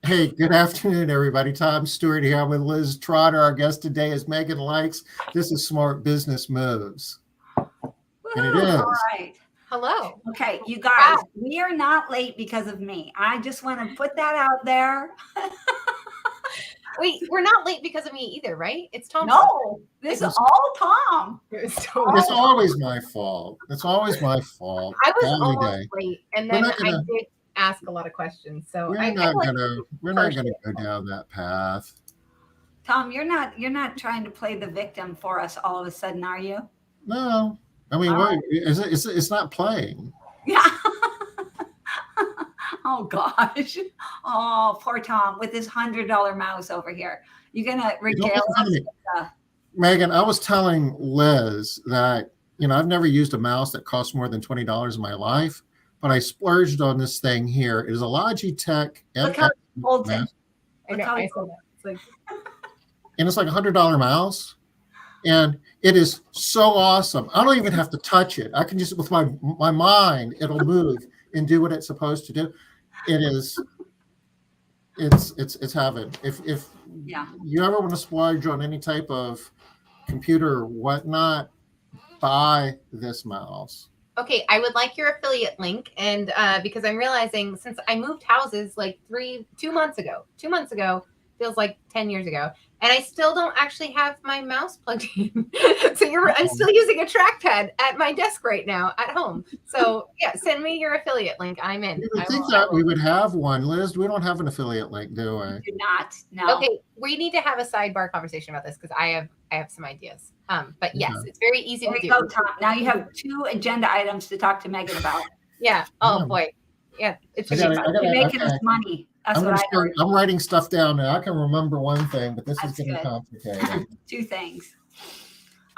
Hey, good afternoon, everybody. Tom Stewart here with Liz Trotter. Our guest today is Meaghan Likes. This is Smart Business Moves. And it Woohoo! All is. right. Hello. Okay, you guys, we are not late because of me. I just want to put that out there. Wait, we're not late because of me either, right? It's Tom. No, this is all Tom. It's always my fault. It's always my fault. I was Every almost day. late, and then I did ask a lot of questions. So We're not gonna go down that path. Tom, you're not trying to play the victim for us all of a sudden, are you? No. I mean, it's not playing. Yeah. Oh gosh. Oh, poor Tom with his $100 mouse over here. You're gonna regale us with Meaghan, I was telling Liz that I've never used a mouse that costs more than $20 in my life, but I splurged on this thing here. It is a Logitech. Look how it holds it. I know. I saw that. It's like, and it's like $100 mouse, and it is so awesome. I don't even have to touch it. I can just with my mind, it'll move and do what it's supposed to do. It is. It's heaven. If you ever want to splurge on any type of computer or whatnot, buy this mouse. okay, I would like your affiliate link, and because I'm realizing since I moved houses like 2 months ago, feels like 10 years ago, and I still don't actually have my mouse plugged in. So I'm still using a trackpad at my desk right now at home. So yeah, send me your affiliate link. I'm in. You would think that we would have one, Liz. We don't have an affiliate link, do we? We do not. No. Okay, we need to have a sidebar conversation about this because I have some ideas. But yes, it's very easy to do. Go, Tom. Now you have 2 agenda items to talk to Meaghan about. Yeah. Oh boy. Yeah. It's making us money. That's I'm writing stuff down now. I can remember one thing, but this is getting complicated. 2 things.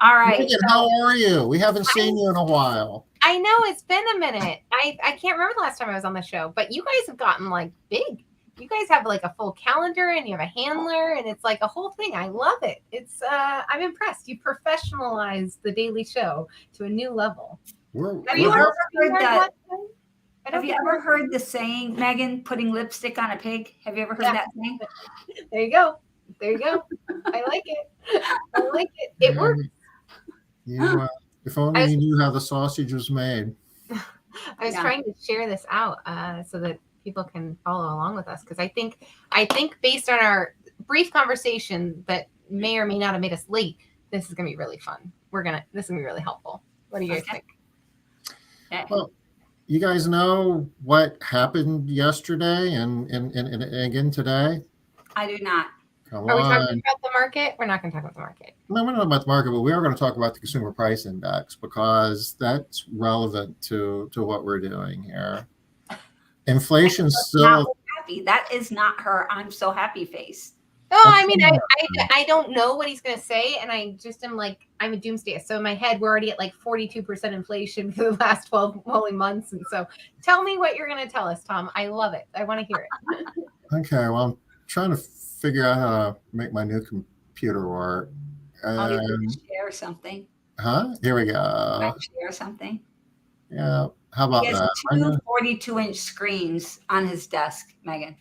All right. Meaghan, how are you? We haven't seen you in a while. I know it's been a minute. I can't remember the last time I was on the show, but you guys have gotten like big. You guys have like a full calendar and you have a handler and it's like a whole thing. I love it. It's I'm impressed. You professionalized the Daily Show to a new level. Have you ever heard the saying, Meaghan, putting lipstick on a pig? Have you ever heard that saying? There you go. I like it. It works. If only you knew how the sausage was made. I was trying to share this out so that people can follow along with us because I think based on our brief conversation that may or may not have made us late, this is gonna be really fun. This is gonna be really helpful. What do you guys think? Well, you guys know what happened yesterday and again today? I do not. Are we talking about the market? We're not going to talk about the market. No, we're not about the market, but we are going to talk about the consumer price index because that's relevant to what we're doing here. Inflation still happy. That is not her I'm so happy face. No, I mean, I don't know what he's going to say, and I just am like, I'm a doomsday. So in my head, we're already at like 42% inflation for the last 12 rolling months. And so tell me what you're going to tell us, Tom. I love it. I want to hear it. Okay, well, I'm trying to figure out how to make my new computer work. You share something. Huh? Here we go. Share something. Yeah. How about that? He has 2 42-inch screens on his desk, Meaghan.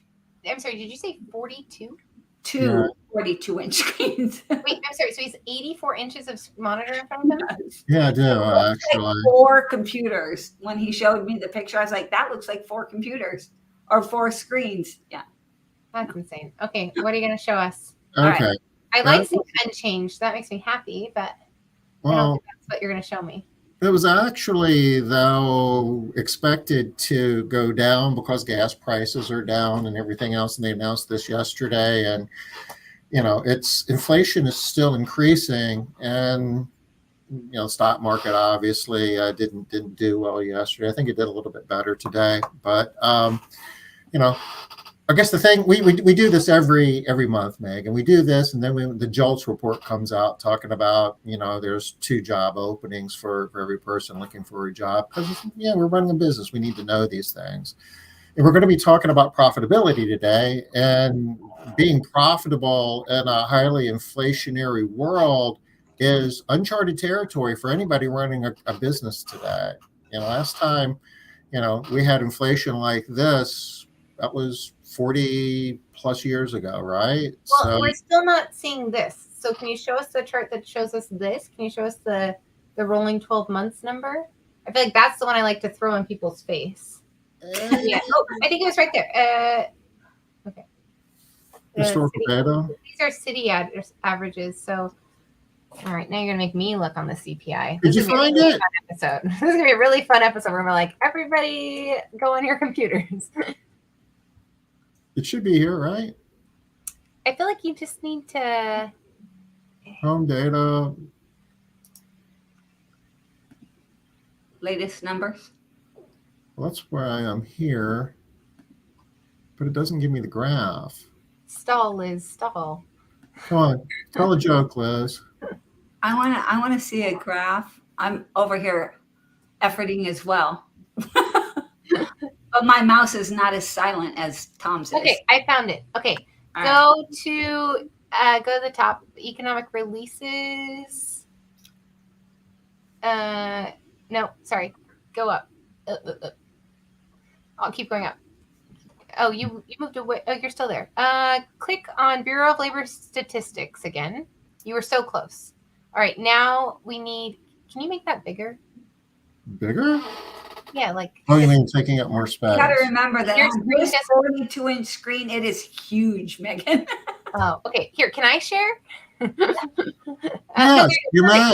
I'm sorry, did you say 42? 2 42-inch screens. Wait, I'm sorry. So he's 84 inches of monitor in front of him? Yeah, I do, actually. Like 4 computers. When he showed me the picture, I was like, that looks like 4 computers or 4 screens. Yeah. That's insane. Okay, what are you going to show us? Okay. Right. I like seeing unchanged. That makes me happy, but I don't think that's what you're going to show me. It was actually, though, expected to go down because gas prices are down and everything else. And they announced this yesterday. And, inflation is still increasing. And, stock market obviously didn't do well yesterday. I think it did a little bit better today. But, I guess the thing we do this every month, Meg, and we do this, and then the JOLTS report comes out talking about there's 2 job openings for every person looking for a job because we're running a business. We need to know these things, and we're going to be talking about profitability today. And being profitable in a highly inflationary world is uncharted territory for anybody running a business today. Last time we had inflation like this, that was 40 plus years ago, right? Well, So we're still not seeing this. So can you show us the chart that shows us this? Can you show us the rolling 12 months number? I feel like that's the one I like to throw in people's face. Yeah. Oh, I think it was right there. Okay. historical data. These are city averages. So, all right, now you're gonna make me look on the CPI. Did you find it? Episode. This is gonna be a really fun episode where we're like, everybody, go on your computers. It should be here, right? I feel like you just need to. Home data. Latest numbers. Well, that's where I am here, but it doesn't give me the graph. Stall, Liz, stall. Come on, tell a joke, Liz. I wanna see a graph. I'm over here efforting as well. But my mouse is not as silent as Tom's is. Okay, I found it. Okay, All go to the top, economic releases. No, sorry, go up. I'll keep going up. Oh, you moved away. Oh, you're still there. Click on Bureau of Labor Statistics again. You were so close. All right, now we need. Can you make that bigger? Bigger? Yeah, like. Oh, you mean taking up more space? You got to remember that Your on screen this is- 42-inch screen, it is huge, Megan. Oh, okay. Here, can I share? Yes,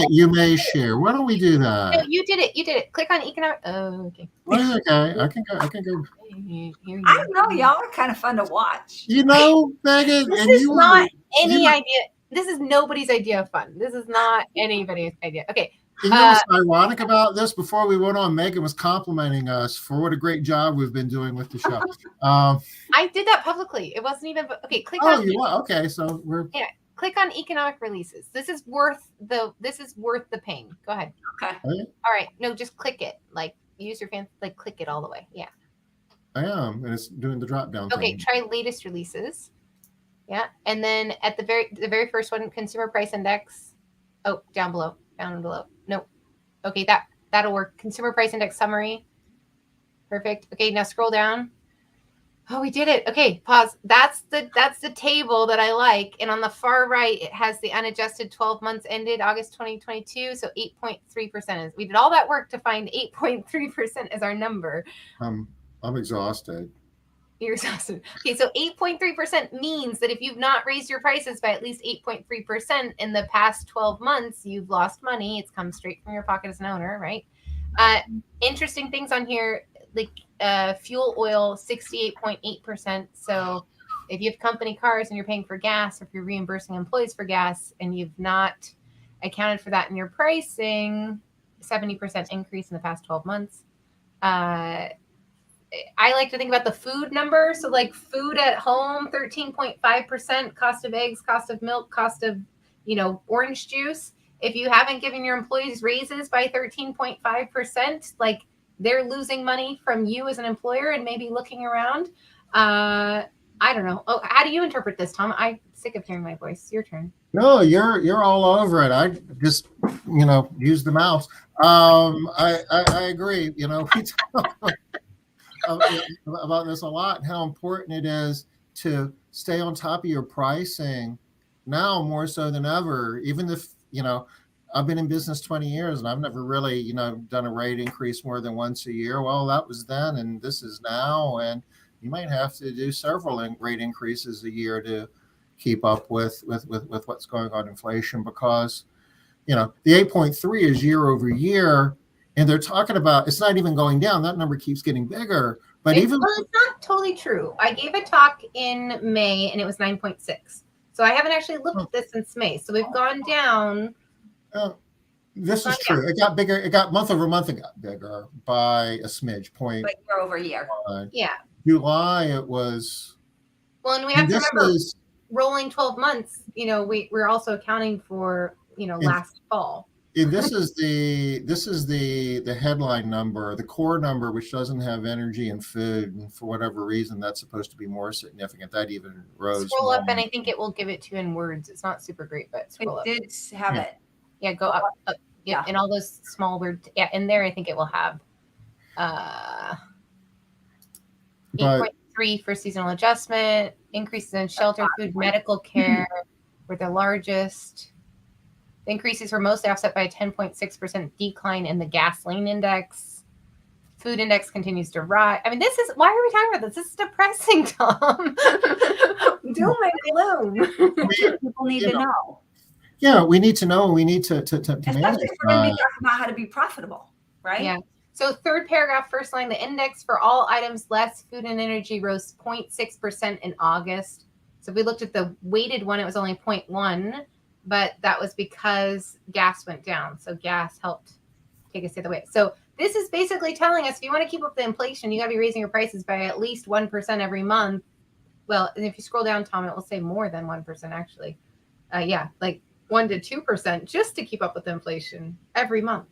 you may share. Why don't we do No, that? you did it. You did it. Click on economic. Oh, okay. Well, okay, I can go. Here you I know y'all are kind of fun to watch. You know, Megan, This and is you not were, any you were- idea. This is nobody's idea of fun. This is not anybody's idea. Okay. You know what's ironic about this? Before we went on, Megan was complimenting us for what a great job we've been doing with the show. I did that publicly. It wasn't even okay. Click Oh, on you are? Okay, so we're click on economic releases. This is worth the pain. Go ahead. Okay. All right. No, just click it. Like use your fan. Like click it all the way. Yeah. I am, and it's doing the drop down. Okay. thing. Try latest releases. Yeah, and then at the very first one, consumer price index. Oh, down below. Nope. Okay, that'll work. Consumer price index summary. Perfect. Okay, now scroll down. Oh, we did it. Okay, pause. That's the table that I like. And on the far right, it has the unadjusted 12 months ended August 2022. So 8.3% is. We did all that work to find 8.3% as our number. I'm exhausted. You're exhausted. Okay, so 8.3% means that if you've not raised your prices by at least 8.3% in the past 12 months, you've lost money. It's come straight from your pocket as an owner, right? Interesting things on here, like fuel oil, 68.8%. So if you have company cars and you're paying for gas, or if you're reimbursing employees for gas and you've not accounted for that in your pricing, 70% increase in the past 12 months. I like to think about the food number. So like food at home, 13.5%, cost of eggs, cost of milk, cost of, orange juice. If you haven't given your employees raises by 13.5%, like they're losing money from you as an employer and maybe looking around. I don't know. Oh, how do you interpret this, Tom? I'm sick of hearing my voice. Your turn. No, you're all over it. I just use the mouse. I agree. We talk about this a lot, and how important it is to stay on top of your pricing now more so than ever. Even if I've been in business 20 years and I've never really done a rate increase more than once a year. Well, that was then, and this is now, and you might have to do several rate increases a year to keep up with what's going on inflation, because the 8.3 is year over year. And they're talking about it's not even going down. That number keeps getting bigger. But Well, it's not totally true. I gave a talk in May and it was 9.6. So I haven't actually looked at this since May. So we've gone down. This is true. It got bigger. It got month over month. It got bigger by a smidge point. But year over year. Yeah. July it was. Well, and we have to this remember is, rolling 12 months. We're also accounting for last fall. and this is the headline number, the core number, which doesn't have energy and food, and for whatever reason that's supposed to be more significant. That even rose. Scroll more. up, and I think it will give it to you in words. It's not super great, but scroll up. It did have it. Yeah, go up. Yeah, and all those small words. Yeah, in there, I think it will have 8.3 3 for seasonal adjustment. Increases in shelter, food, medical care were the largest. The increases were mostly offset by a 10.6% decline in the gasoline index. Food index continues to rise. I mean, why are we talking about this? This is depressing, Tom. Doom and gloom. People need to know. Yeah, we need to know. We need to Especially manage. if we're going to be talking about how to be profitable, right? Yeah. So third paragraph, first line, the index for all items less food and energy rose 0.6% in August. So if we looked at the weighted one, it was only 0.1, but that was because gas went down. So gas helped take us the other way. So this is basically telling us if you want to keep up the inflation, you got to be raising your prices by at least 1% every month. Well, and if you scroll down, Tom, it will say more than 1% actually. Yeah, like 1 to 2% just to keep up with inflation every month.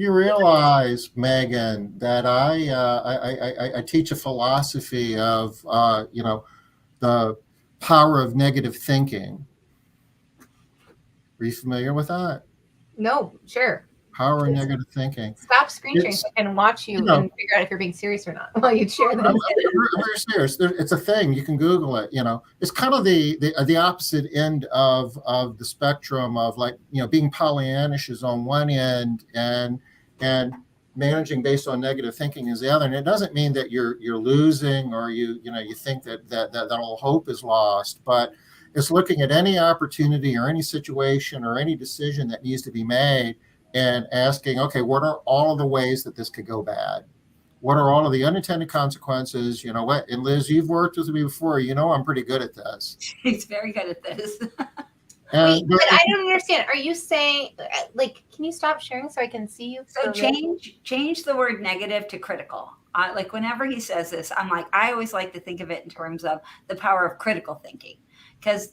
You realize, Meaghan, that I teach a philosophy of the power of negative thinking. Are you familiar with that? No, sure. Power of negative thinking. Stop screen sharing so I can watch you and figure out if you're being serious or not while you share this. I'm very serious. It's a thing. You can Google it. It's kind of the opposite end of the spectrum of, like, being Pollyannish is on one end and managing based on negative thinking is the other. And it doesn't mean that you're losing or you think that all hope is lost, but it's looking at any opportunity or any situation or any decision that needs to be made and asking, okay, what are all of the ways that this could go bad? What are all of the unintended consequences? You know what? And Liz, you've worked with me before. I'm pretty good at this. He's very good at this. Wait, but I don't understand. Are you saying, like, can you stop sharing so I can see you? So change the word negative to critical. Like whenever he says this, I'm like, I always like to think of it in terms of the power of critical thinking, because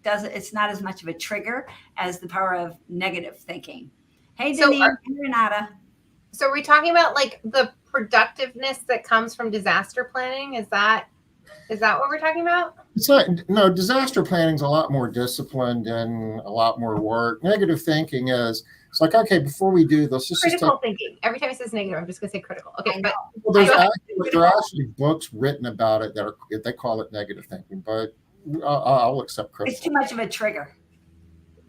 it's not as much of a trigger as the power of negative thinking. Hey, Denise, Renata. So are we talking about like the productiveness that comes from disaster planning? Is that what we're talking about? It's not. No, disaster planning is a lot more disciplined and a lot more work. Negative thinking it's like, okay, before we do this, critical thinking. Every time it says negative, I'm just going to say critical. Okay, but there are actually books written about it they call it negative thinking, but I'll accept critical. It's too much of a trigger.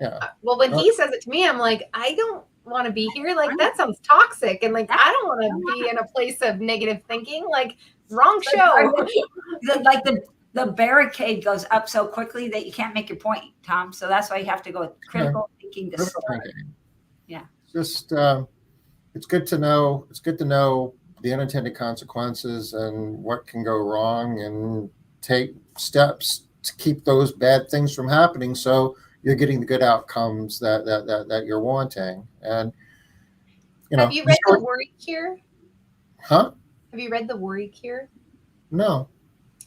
Yeah. Well, when he says it to me, I'm like, I don't want to be here. Like, that sounds toxic. And like, I don't want to be in a place of negative thinking. Like, wrong show. Like the barricade goes up so quickly that you can't make your point, Tom. So that's why you have to go with critical thinking to start. Yeah. Just it's good to know. It's good to know the unintended consequences and what can go wrong, and take steps to keep those bad things from happening, so you're getting the good outcomes that you're wanting. And have you read The Worry Cure? Huh? Have you read The Worry Cure? No.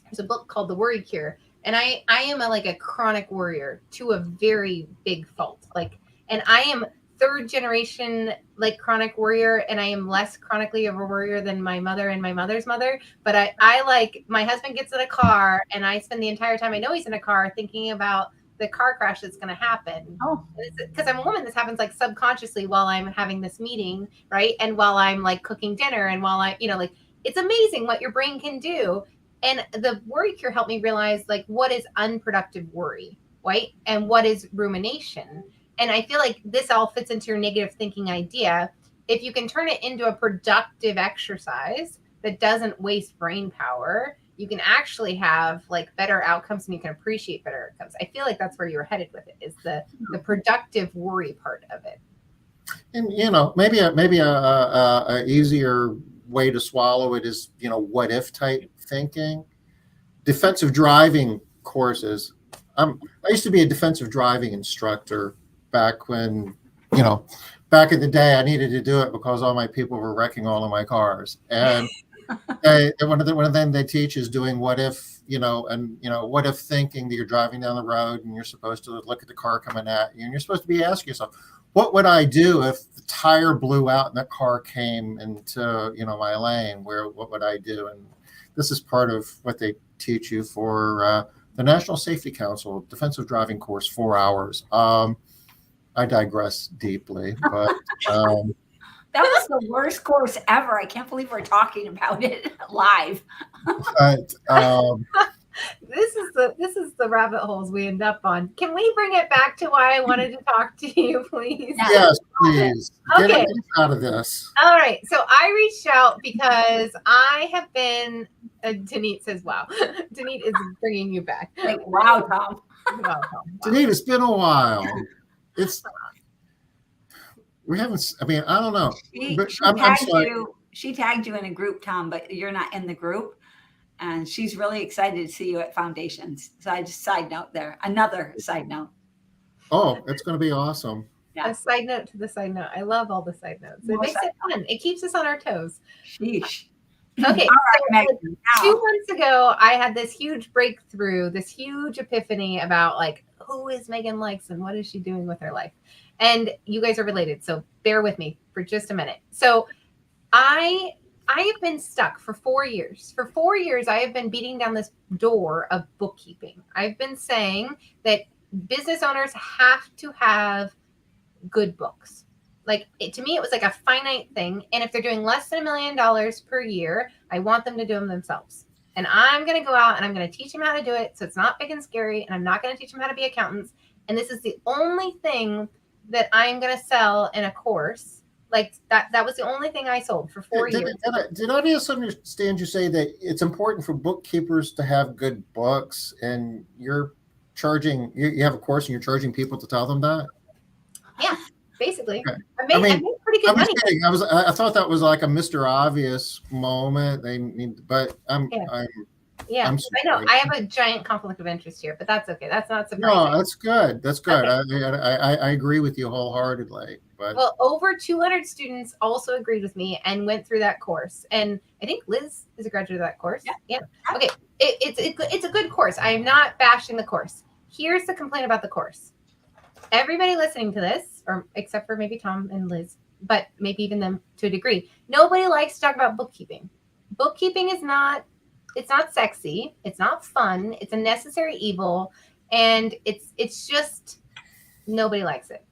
There's a book called The Worry Cure, and I am a chronic worrier to a very big fault. And I am third generation chronic worrier, and I am less chronically of a worrier than my mother and my mother's mother. But I my husband gets in a car, and I spend the entire time I know he's in a car thinking about the car crash that's going to happen. Oh, because I'm a woman, this happens subconsciously while I'm having this meeting, right? And while I'm cooking dinner, and while I, it's amazing what your brain can do. And the Worry Cure helped me realize what is unproductive worry, right? And what is rumination. And I feel like this all fits into your negative thinking idea. If you can turn it into a productive exercise that doesn't waste brain power, you can actually have better outcomes, and you can appreciate better outcomes. I feel like that's where you're headed with it, is the productive worry part of it. And maybe a easier way to swallow it is what if type thinking. Defensive driving courses. I used to be a defensive driving instructor back when back in the day I needed to do it because all my people were wrecking all of my cars. And one of the things they teach is doing what if, what if thinking, that you're driving down the road and you're supposed to look at the car coming at you, and you're supposed to be asking yourself, what would I do if the tire blew out and that car came into, my lane? What would I do? And this is part of what they teach you for the National Safety Council defensive driving course, 4 hours. I digress deeply, but That was the worst course ever. I can't believe we're talking about it live. But This is the rabbit holes we end up on. Can we bring it back to why I wanted to talk to you, please? yes, please get Okay. it out of this. All right. So I reached out because I have been. Denise says, "Wow." Denise is bringing you back. Like, wow, Tom. Wow. Denise, it's been a while. We haven't. I mean, I don't know. But I'm sorry. She tagged you in a group, Tom, but you're not in the group. And she's really excited to see you at Foundations. So I just another side note. Oh, it's going to be awesome. Yeah. A side note to the side note. I love all the side notes. It makes it fun. It keeps us on our toes. Sheesh. Okay. Right, so 2 months ago, I had this huge breakthrough, this huge epiphany about like, who is Meaghan Likes and what is she doing with her life? And you guys are related. So bear with me for just a minute. So I have been stuck for 4 years. For 4 years, I have been beating down this door of bookkeeping. I've been saying that business owners have to have good books. Like to me, it was like a finite thing. And if they're doing less than $1 million per year, I want them to do them themselves. And I'm going to go out and I'm going to teach them how to do it. So it's not big and scary. And I'm not going to teach them how to be accountants. And this is the only thing that I'm going to sell in a course. Like that was the only thing I sold for 4 years. Did I understand you say that it's important for bookkeepers to have good books, and you're charging? You have a course, and you're charging people to tell them that? Yeah, basically. Okay. I made pretty good money. Kidding. I thought that was like a Mr. Obvious moment. But I'm Yeah, I'm I know. I have a giant conflict of interest here, but that's okay. That's not surprising. No, that's good. That's good. Okay. I agree with you wholeheartedly. But well, over 200 students also agreed with me and went through that course. And I think Liz is a graduate of that course. Yeah. Okay. It's a good course. I am not bashing the course. Here's the complaint about the course. Everybody listening to this, or except for maybe Tom and Liz, but maybe even them to a degree, nobody likes to talk about bookkeeping. Bookkeeping is not. It's not sexy. It's not fun. It's a necessary evil. And it's just, nobody likes it.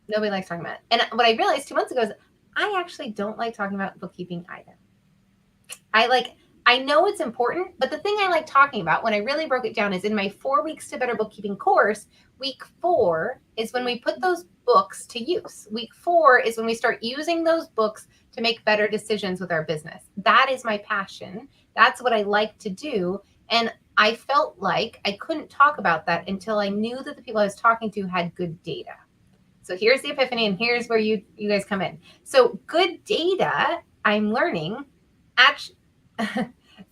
Nobody likes talking about it. And what I realized 2 months ago is I actually don't like talking about bookkeeping either. I know it's important, but the thing I like talking about when I really broke it down is in my 4 weeks to better bookkeeping course, week 4 is when we put those books to use. Week 4 is when we start using those books to make better decisions with our business. That is my passion. That's what I like to do. And I felt like I couldn't talk about that until I knew that the people I was talking to had good data. So here's the epiphany, and here's where you guys come in. So good data, I'm learning. Actually,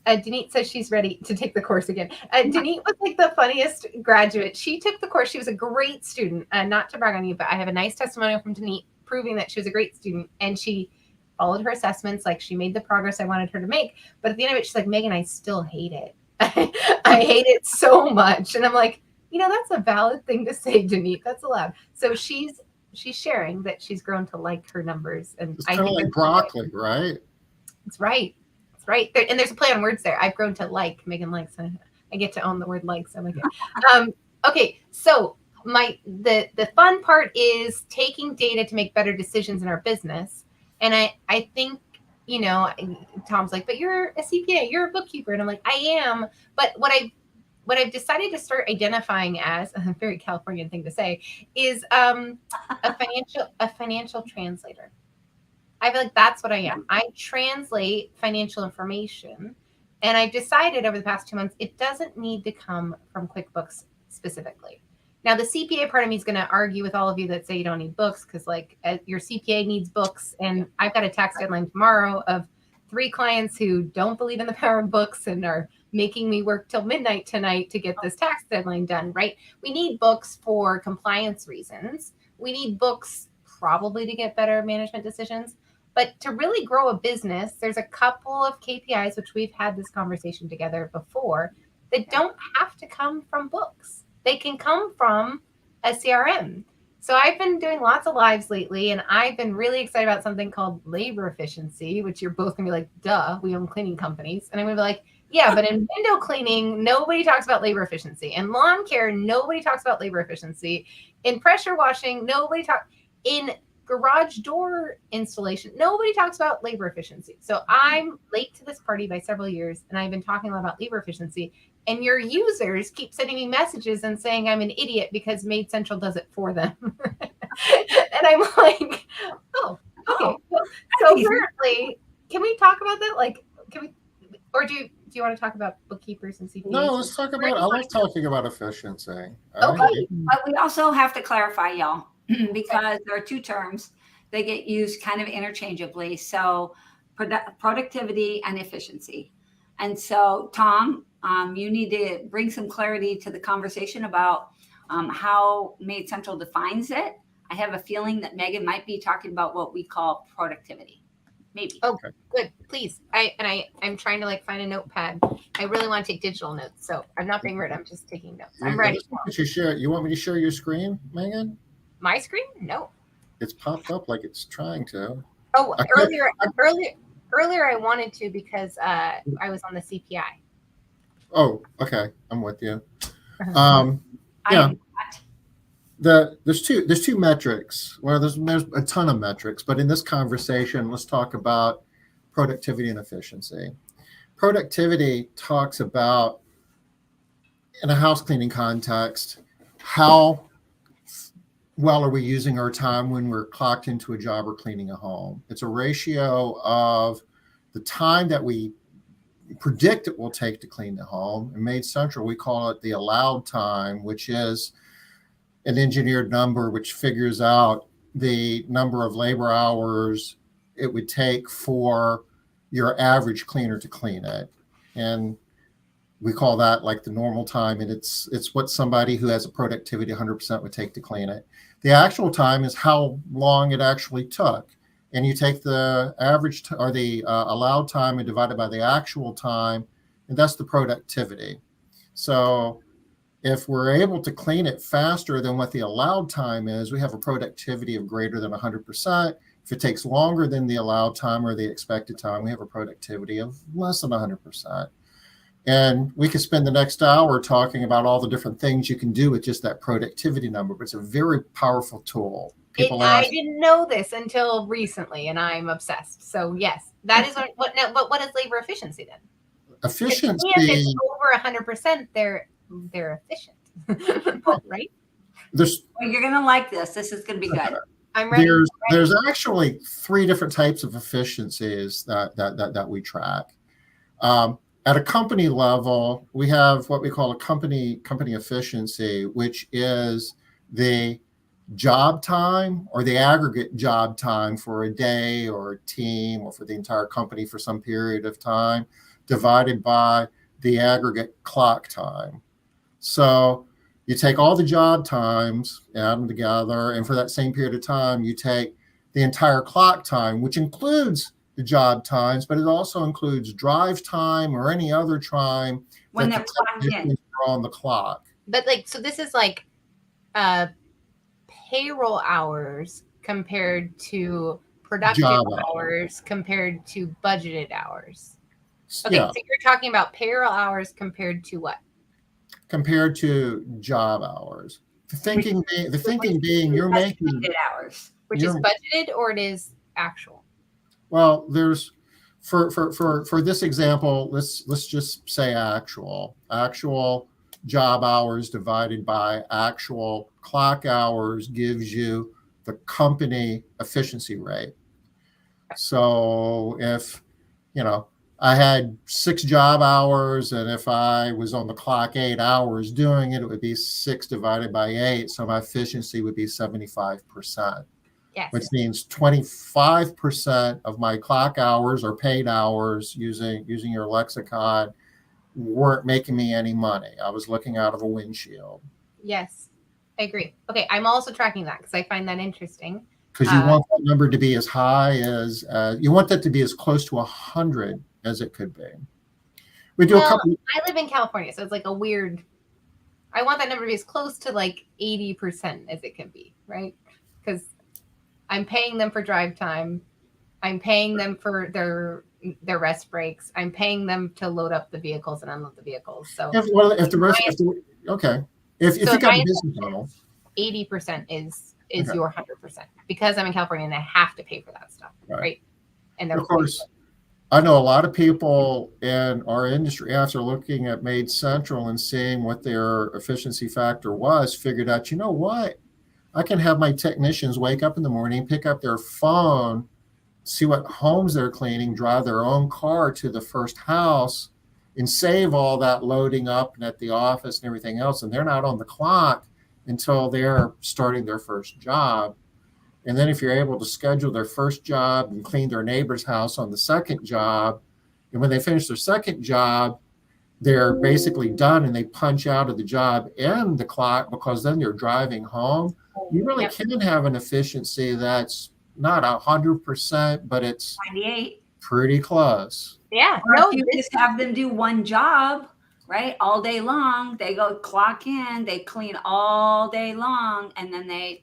Denise says she's ready to take the course again. Denise was like the funniest graduate. She took the course. She was a great student. Not to brag on you, but I have a nice testimonial from Denise proving that she was a great student. And she followed her assessments. Like she made the progress I wanted her to make. But at the end of it, she's like, Meaghan, I still hate it. I hate it so much. And I'm like, that's a valid thing to say, Denise. That's allowed. So she's sharing that she's grown to like her numbers. And it's kind of like broccoli, right? It's right. It's right. And there's a play on words there. I've grown to like Meaghan Likes. I get to own the word likes. I like it. Okay. So the fun part is taking data to make better decisions in our business. And I think, Tom's like, but you're a CPA, you're a bookkeeper. And I'm like, I am. But what I've decided to start identifying as a very Californian thing to say is a financial translator. I feel like that's what I am. I translate financial information. And I've decided over the past 2 months, it doesn't need to come from QuickBooks specifically. Now, the CPA part of me is going to argue with all of you that say you don't need books because, your CPA needs books. And I've got a tax deadline tomorrow of 3 clients who don't believe in the power of books and are making me work till midnight tonight to get this tax deadline done, right? We need books for compliance reasons. We need books probably to get better management decisions. But to really grow a business, there's a couple of KPIs, which we've had this conversation together before, that don't have to come from books. They can come from a CRM. So I've been doing lots of lives lately, and I've been really excited about something called labor efficiency, which you're both going to be like, duh, we own cleaning companies. And I'm going to be like, yeah, but in window cleaning, nobody talks about labor efficiency. In lawn care, nobody talks about labor efficiency. In pressure washing, nobody talks. In garage door installation. Nobody talks about labor efficiency. So I'm late to this party by several years, and I've been talking a lot about labor efficiency. And your users keep sending me messages and saying I'm an idiot because Made Central does it for them. And I'm like, oh, okay. So apparently, can we talk about that? Like, can we, or do you want to talk about bookkeepers and CPAs? No, let's talk about. I love talking about efficiency. Okay. But we also have to clarify, y'all, because there are two terms that get used kind of interchangeably. So productivity and efficiency. And so, Tom, you need to bring some clarity to the conversation about how Made Central defines it. I have a feeling that Meaghan might be talking about what we call productivity. Maybe. Oh, good. Please. I'm trying to like find a notepad. I really want to take digital notes, so I'm not being rude. I'm just taking notes. I'm ready. You want me to share your screen, Meaghan? My screen? No. It's popped up like it's trying to. Oh, earlier I wanted to because I was on the CPI. Oh, okay. I'm with you. Yeah. There's two metrics. Well, there's a ton of metrics, but in this conversation, let's talk about productivity and efficiency. Productivity talks about, in a house cleaning context, how well are we using our time when we're clocked into a job or cleaning a home. It's a ratio of the time that we predict it will take to clean the home. In Made Central, we call it the allowed time, which is an engineered number which figures out the number of labor hours it would take for your average cleaner to clean it. And we call that like the normal time, and it's what somebody who has a productivity 100% would take to clean it. The actual time is how long it actually took. And you take the average or the allowed time and divide it by the actual time, and that's the productivity. So if we're able to clean it faster than what the allowed time is, we have a productivity of greater than 100%. If it takes longer than the allowed time or the expected time, we have a productivity of less than 100%. And we could spend the next hour talking about all the different things you can do with just that productivity number, but it's a very powerful tool. I didn't know this until recently, and I'm obsessed. So yes, that is what. But what is labor efficiency then? Efficiency. If it's over 100%, they're efficient, right? You're gonna like this. This is gonna be good. I'm ready. There's actually 3 different types of efficiencies that we track. At a company level, we have what we call a company efficiency, which is the job time or the aggregate job time for a day or a team or for the entire company for some period of time, divided by the aggregate clock time. So you take all the job times, add them together, and for that same period of time, you take the entire clock time, which includes the job times, but it also includes drive time or any other time when they're clocked in on the clock. But so this is like payroll hours compared to productive hours compared to budgeted hours. Okay, yeah. So you're talking about payroll hours compared to what? Compared to job hours. The thinking being you're making hours, which is budgeted or it is actual. Well, there's for this example, let's just say actual job hours divided by actual clock hours gives you the company efficiency rate. So if I had 6 job hours, and if I was on the clock 8 hours doing it, it would be 6 divided by 8. So my efficiency would be 75%. Yes. Which means 25% of my clock hours or paid hours using your lexicon weren't making me any money. I was looking out of a windshield. Yes, I agree. Okay, I'm also tracking that because I find that interesting. Because you want that number to be as high as you want that to be as close to 100 as it could be. We do a couple. I live in California, so it's like a weird. I want that number to be as close to like 80% as it can be, right? Because I'm paying them for drive time. I'm paying them for their rest breaks. I'm paying them to load up the vehicles and unload the vehicles. So if you got a business model. 80% is Okay. your 100%, because I'm in California and I have to pay for that stuff, right? And of course, I know a lot of people in our industry, after looking at Made Central and seeing what their efficiency factor was, figured out, you know what? I can have my technicians wake up in the morning, pick up their phone, see what homes they're cleaning, drive their own car to the first house, and save all that loading up and at the office and everything else. And they're not on the clock until they're starting their first job. And then if you're able to schedule their first job and clean their neighbor's house on the second job, and when they finish their second job, they're basically done and they punch out of the job and the clock, because then they're driving home. You really can have an efficiency that's not 100%, but it's 98. pretty close. Yeah. Or if you just have them do one job, right, all day long, they go clock in, they clean all day long, and then they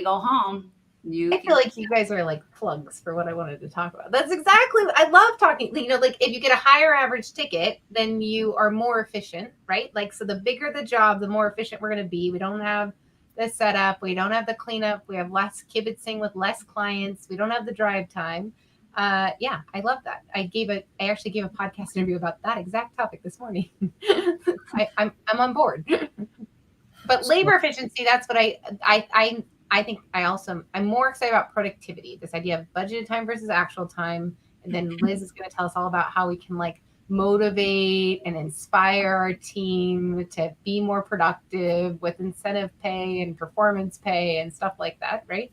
go home. I feel like you guys are like plugs for what I wanted to talk about. That's exactly what I love talking. You know, like if you get a higher average ticket, then you are more efficient, right? Like, so the bigger the job, the more efficient we're going to be. We don't have the setup. We don't have the cleanup. We have less kibitzing with less clients. We don't have the drive time. Yeah, I love that. I actually gave a podcast interview about that exact topic this morning. I'm on board. But labor efficiency, that's what I think I'm more excited about productivity, this idea of budgeted time versus actual time. And then Liz is going to tell us all about how we can like motivate and inspire our team to be more productive with incentive pay and performance pay and stuff like that, right?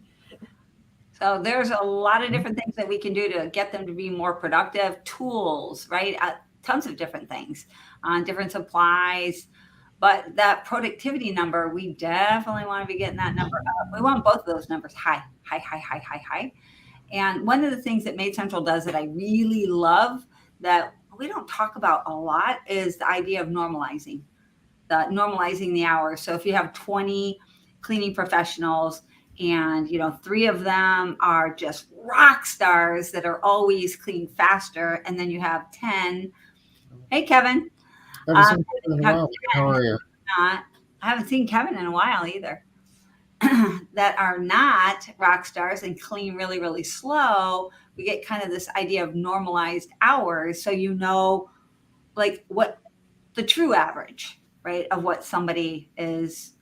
So there's a lot of different things that we can do to get them to be more productive. Tools, right? Tons of different things, different supplies. But that productivity number, we definitely want to be getting that number up. We want both of those numbers high. And one of the things that Made Central does that I really love that we don't talk about a lot is the idea of normalizing the hours. So if you have 20 cleaning professionals and, 3 of them are just rock stars that are always clean faster, and then you have 10. Hey, Kevin. How are you? I haven't seen Kevin in a while either. That are not rock stars and clean really, really slow. We get kind of this idea of normalized hours. So like what the true average, right, of what somebody is,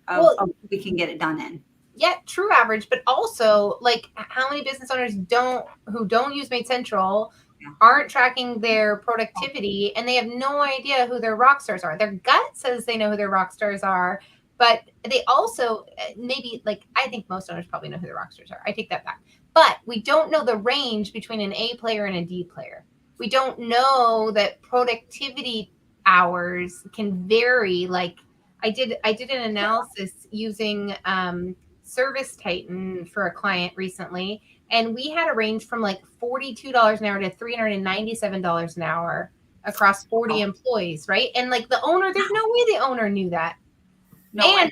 we can get it done in. Yeah, true average, but also like how many business owners who don't use Made Central aren't tracking their productivity, and they have no idea who their rock stars are. Their gut says they know who their rock stars are, but they also maybe, like, I think most owners probably know who their rock stars are. I take that back. But we don't know the range between an A player and a D player. We don't know that productivity hours can vary. Like I did an analysis using Service Titan for a client recently, and we had a range from like $42 an hour to $397 an hour across 40 employees, right? And like the owner, there's no way the owner knew that. And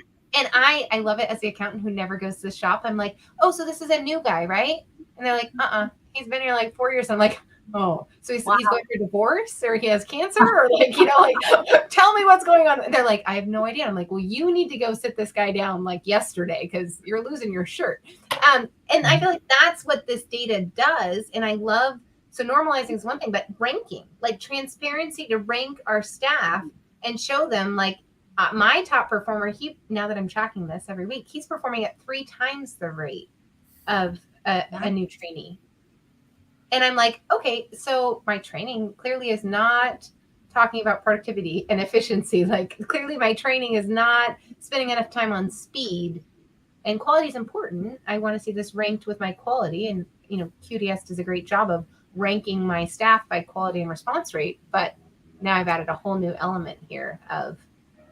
I love it as the accountant who never goes to the shop. I'm like, oh, so this is a new guy, right? And they're like, he's been here like 4 years. I'm like, oh, so he's going through divorce, or he has cancer, or like, tell me what's going on. They're like, I have no idea. I'm like, well, you need to go sit this guy down like yesterday, because you're losing your shirt. And I feel like that's what this data does. And I love, so normalizing is one thing, but ranking, like transparency to rank our staff and show them like, my top performer, now that I'm tracking this every week, he's performing at 3 times the rate of a new trainee. And I'm like, okay, so my training clearly is not talking about productivity and efficiency. Like clearly my training is not spending enough time on speed, and quality is important. I want to see this ranked with my quality, and QDS does a great job of ranking my staff by quality and response rate. But now I've added a whole new element here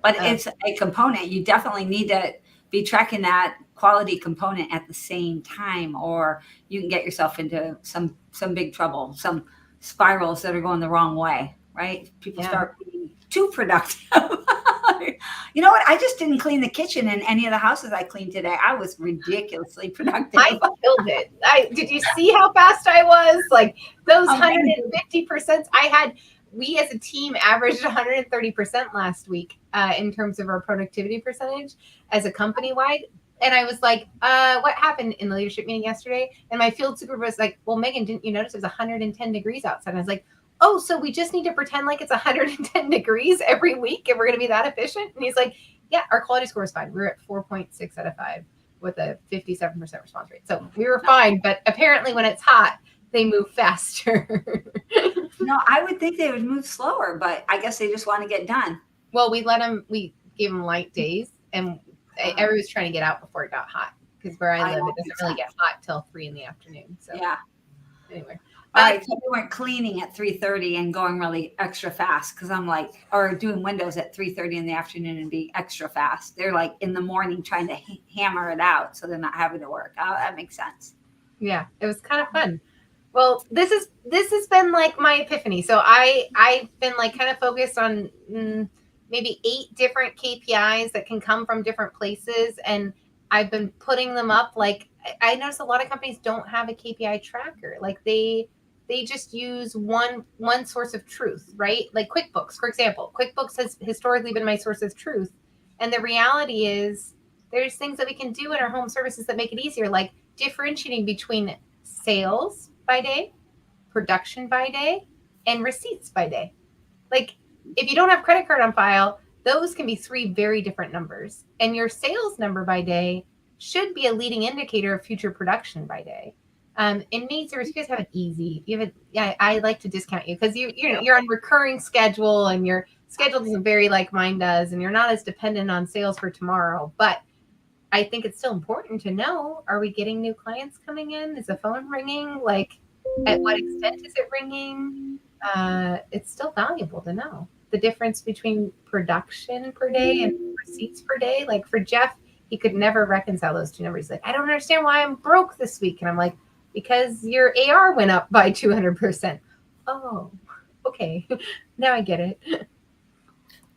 but it's a component. You definitely need to be tracking that quality component at the same time, or you can get yourself into some big trouble, some spirals that are going the wrong way, right? People start being too productive. You know what? I just didn't clean the kitchen in any of the houses I cleaned today. I was ridiculously productive. I killed it. Did you see how fast I was? Like those 150%? I had we as a team averaged 130% last week in terms of our productivity percentage as a company wide. And I was like, what happened in the leadership meeting yesterday? And my field supervisor was like, well, Meaghan, didn't you notice it was 110 degrees outside? And I was like, oh, so we just need to pretend like it's 110 degrees every week and we're going to be that efficient? And he's like, yeah, our quality score is fine. We're at 4.6 out of 5 with a 57% response rate. So we were fine. But apparently when it's hot, they move faster. No, I would think they would move slower, but I guess they just want to get done. Well, we gave them light days, and everyone's trying to get out before it got hot, because where I live, it doesn't really get hot till 3 p.m. So yeah. Anyway. All right, so we weren't cleaning at 3:30 and going really extra fast, because I'm like, or doing windows at 3:30 in the afternoon and being extra fast. They're like in the morning trying to hammer it out, so they're not having to work. Oh, that makes sense. Yeah, it was kind of fun. Well, this has been like my epiphany. So I've been like kind of focused on maybe 8 different KPIs that can come from different places, and I've been putting them up. Like I noticed a lot of companies don't have a KPI tracker. Like they just use one source of truth, right? Like QuickBooks, for example. QuickBooks has historically been my source of truth, and the reality is there's things that we can do in our home services that make it easier, like differentiating between sales by day, production by day, and receipts by day. Like if you don't have credit card on file, those can be 3 very different numbers. And your sales number by day should be a leading indicator of future production by day. In maid service, you guys have it easy. I like to discount you because you're on recurring schedule, and your schedule doesn't vary like mine does, and you're not as dependent on sales for tomorrow. But I think it's still important to know, are we getting new clients coming in? Is the phone ringing? Like, at what extent is it ringing? It's still valuable to know the difference between production per day and receipts per day. Like for Jeff, he could never reconcile those 2 numbers. He's like, I don't understand why I'm broke this week. And I'm like, because your AR went up by 200%. Oh, okay. Now I get it.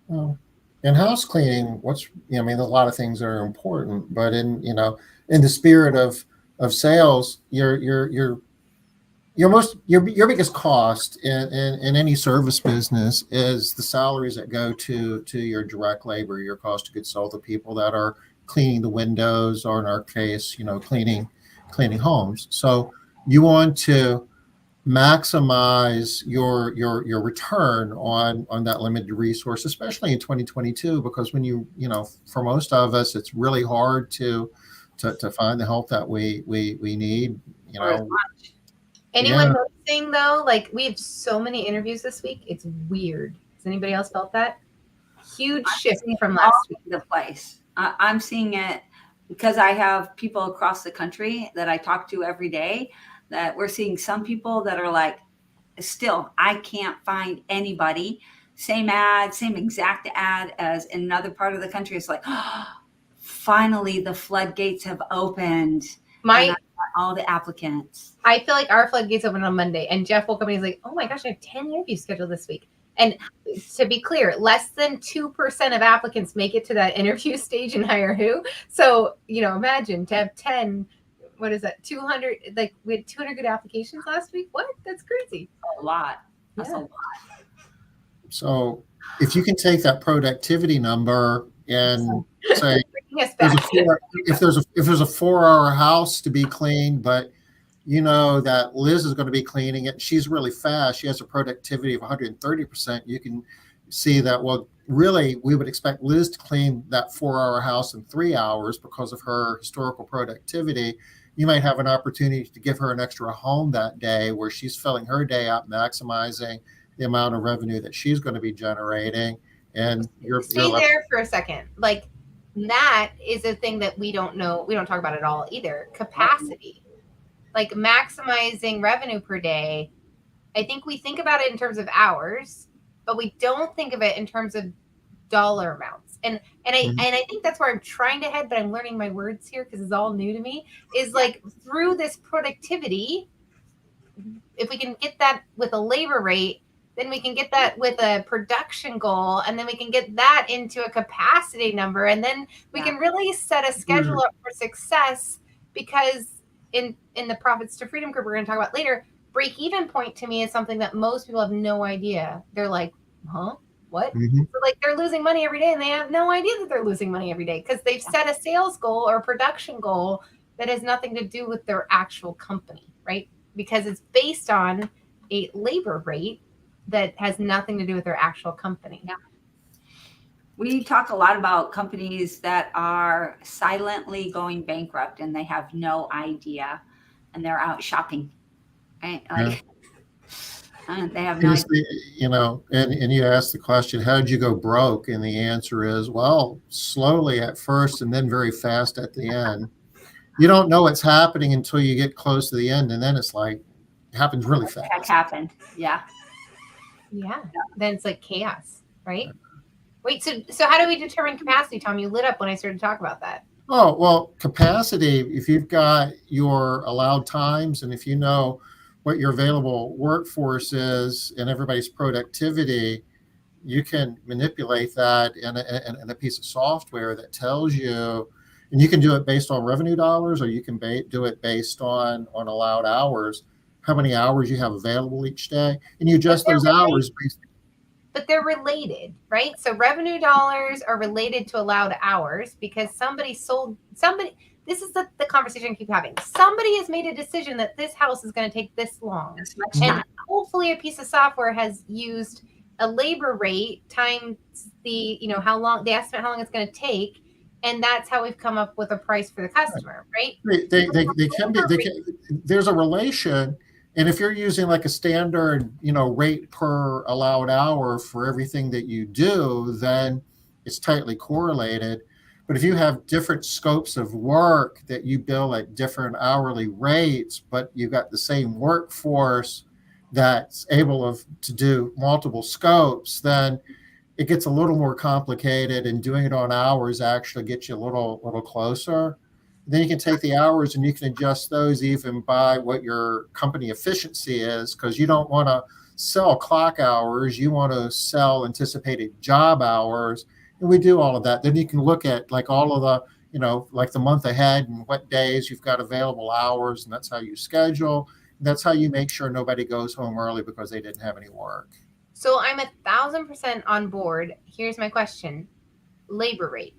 Well, in house cleaning, I mean, a lot of things are important, but in the spirit of sales, your biggest cost in any service business is the salaries that go to your direct labor, your cost of goods sold, the people that are cleaning the windows, or in our case, cleaning homes. So you want to maximize your return on that limited resource, especially in 2022, because when for most of us, it's really hard to find the help that we need. Anyone noticing though? Like we have so many interviews this week. It's weird. Has anybody else felt that? Huge shift from last week. The place. I'm seeing it because I have people across the country that I talk to every day, that we're seeing some people that are like, still, I can't find anybody. Same exact ad as in another part of the country. It's like, finally, the floodgates have opened. All the applicants. I feel like our floodgates open on Monday, and Jeff woke up and he's like, oh my gosh, I have 10 interviews scheduled this week. And to be clear, less than 2% of applicants make it to that interview stage and hire who. So, imagine to have 10, what is that? 200, like we had 200 good applications last week. What? That's crazy. A lot. That's a lot. So if you can take that productivity number and say, if there's a 4-hour house to be cleaned, but that Liz is going to be cleaning it, she's really fast, she has a productivity of 130%, you can see that, well, really, we would expect Liz to clean that 4-hour house in 3 hours because of her historical productivity. You might have an opportunity to give her an extra home that day where she's filling her day up, maximizing the amount of revenue that she's going to be generating. And stay there for a second. Like, that is a thing that we don't know. We don't talk about it all either. Capacity, like maximizing revenue per day. I think we think about it in terms of hours, but we don't think of it in terms of dollar amounts. And I think that's where I'm trying to head, but I'm learning my words here because it's all new to me, is like through this productivity, if we can get that with a labor rate, then we can get that with a production goal, and then we can get that into a capacity number, and then we can really set a schedule up for success. Because in the Profits to Freedom group we're going to talk about later, break-even point to me is something that most people have no idea. They're like, huh? What? Mhm. So like they're losing money every day and they have no idea that they're losing money every day because they've set a sales goal or a production goal that has nothing to do with their actual company, right? Because it's based on a labor rate that has nothing to do with their actual company. Yeah. We talk a lot about companies that are silently going bankrupt and they have no idea and they're out shopping. Right? Like, they have no idea. You know, and you ask the question, how did you go broke? And the answer is, well, slowly at first and then very fast at the end. You don't know what's happening until you get close to the end. And then it's like, it happens really What the heck fast. happened? Yeah. Yeah. Then it's like chaos, right? Wait, so how do we determine capacity, Tom? You lit up when I started to talk about that. Oh, well, capacity, if you've got your allowed times and if you know what your available workforce is and everybody's productivity, you can manipulate that in a piece of software that tells you, and you can do it based on revenue dollars, or you can do it based on allowed hours, how many hours you have available each day, and you adjust those hours based. But they're related, right? So revenue dollars are related to allowed hours because somebody. This is the conversation I keep having. Somebody has made a decision that this house is going to take this long. This much And time. hopefully a piece of software has used a labor rate times the, how long, the estimate, how long it's going to take. And that's how we've come up with a price for the customer, right? They can be, there's a relation. And if you're using like a standard, rate per allowed hour for everything that you do, then it's tightly correlated. But if you have different scopes of work that you bill at different hourly rates, but you've got the same workforce that's able to do multiple scopes, then it gets a little more complicated, and doing it on hours actually gets you a little closer. Then you can take the hours and you can adjust those even by what your company efficiency is, because you don't want to sell clock hours. You want to sell anticipated job hours. And we do all of that. Then you can look at like all of the, like the month ahead and what days you've got available hours. And that's how you schedule. That's how you make sure nobody goes home early because they didn't have any work. So I'm 1,000% on board. Here's my question. Labor rate.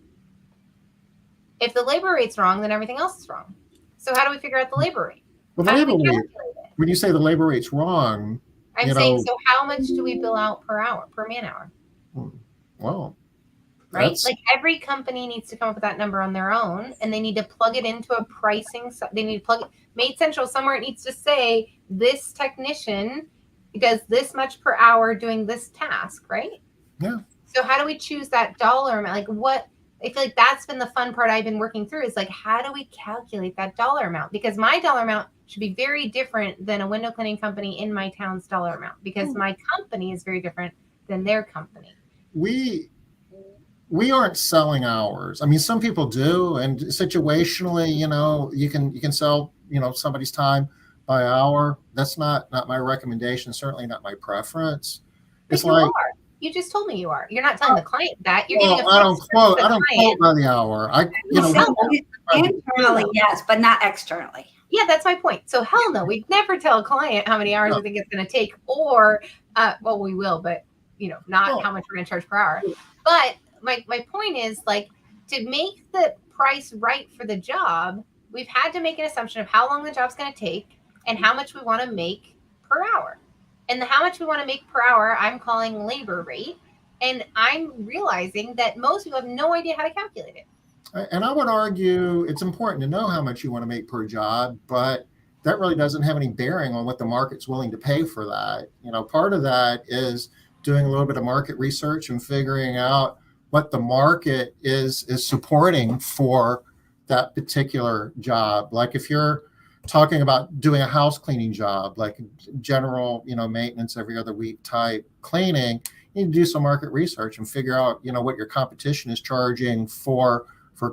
If the labor rate's wrong, then everything else is wrong. So how do we figure out the labor rate? Well, the labor rate, when you say the labor rate's wrong, I'm saying, so how much do we bill out per hour, per man hour? Well, right? Like every company needs to come up with that number on their own, and they need to plug it into a pricing. They need to plug it, Made Central somewhere. It needs to say this technician does this much per hour doing this task, right? Yeah. So how do we choose that dollar amount? Like what? I feel like that's been the fun part I've been working through is like, how do we calculate that dollar amount? Because my dollar amount should be very different than a window cleaning company in my town's dollar amount, because my company is very different than their company. We aren't selling hours. I mean, some people do, and situationally, you can sell, somebody's time by hour. That's not my recommendation. Certainly not my preference. It's but like, you just told me you are. You're not telling the client that. You're giving I don't quote by the hour. Internally, yes, but not externally. Yeah, that's my point. So hell no, we'd never tell a client how many hours we think it's going to take, or well, we will, but not how much we're going to charge per hour. But my point is, like, to make the price right for the job, we've had to make an assumption of how long the job's going to take and how much we want to make per hour. And how much we want to make per hour, I'm calling labor rate. And I'm realizing that most people have no idea how to calculate it. And I would argue it's important to know how much you want to make per job, but that really doesn't have any bearing on what the market's willing to pay for that. Part of that is doing a little bit of market research and figuring out what the market is supporting for that particular job. Like if you're talking about doing a house cleaning job, like general, maintenance every other week type cleaning, you need to do some market research and figure out, what your competition is charging for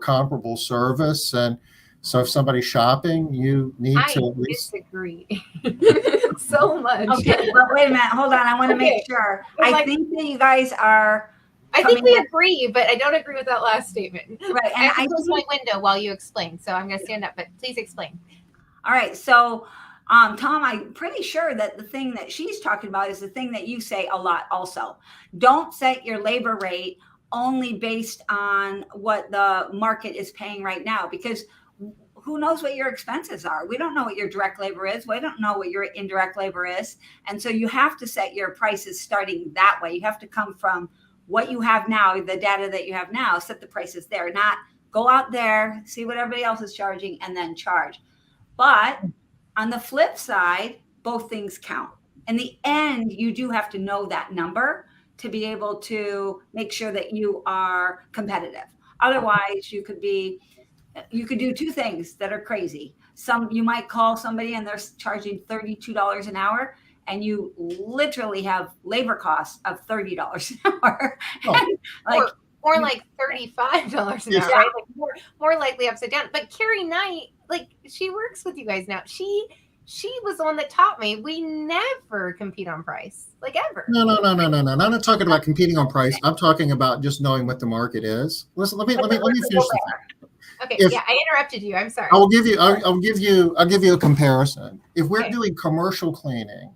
comparable service. And so if somebody's shopping, you need to at least disagree so much. Okay, but wait a minute, hold on. I want to make sure. I think that you guys are. I think we agree, but I don't agree with that last statement. Right, and I close my window while you explain, so I'm going to stand up. But please explain. All right, so Tom, I'm pretty sure that the thing that she's talking about is the thing that you say a lot also. Don't set your labor rate only based on what the market is paying right now, because who knows what your expenses are? We don't know what your direct labor is. We don't know what your indirect labor is. And so you have to set your prices starting that way. You have to come from what you have now, the data that you have now, set the prices there, not go out there, see what everybody else is charging, and then charge. But on the flip side, both things count. In the end, you do have to know that number to be able to make sure that you are competitive. Otherwise, you could do two things that are crazy. You might call somebody and they're charging $32 an hour, and you literally have labor costs of $30 an hour. Oh. Or like $35 an hour, right? Like more likely upside down. But Carrie Knight, like, she works with you guys now. She was the one that taught me we never compete on price, like ever. No. I'm not talking about competing on price. I'm talking about just knowing what the market is. Listen, let me finish this. Okay, I interrupted you. I'm sorry. I'll give you a comparison. If we're doing commercial cleaning,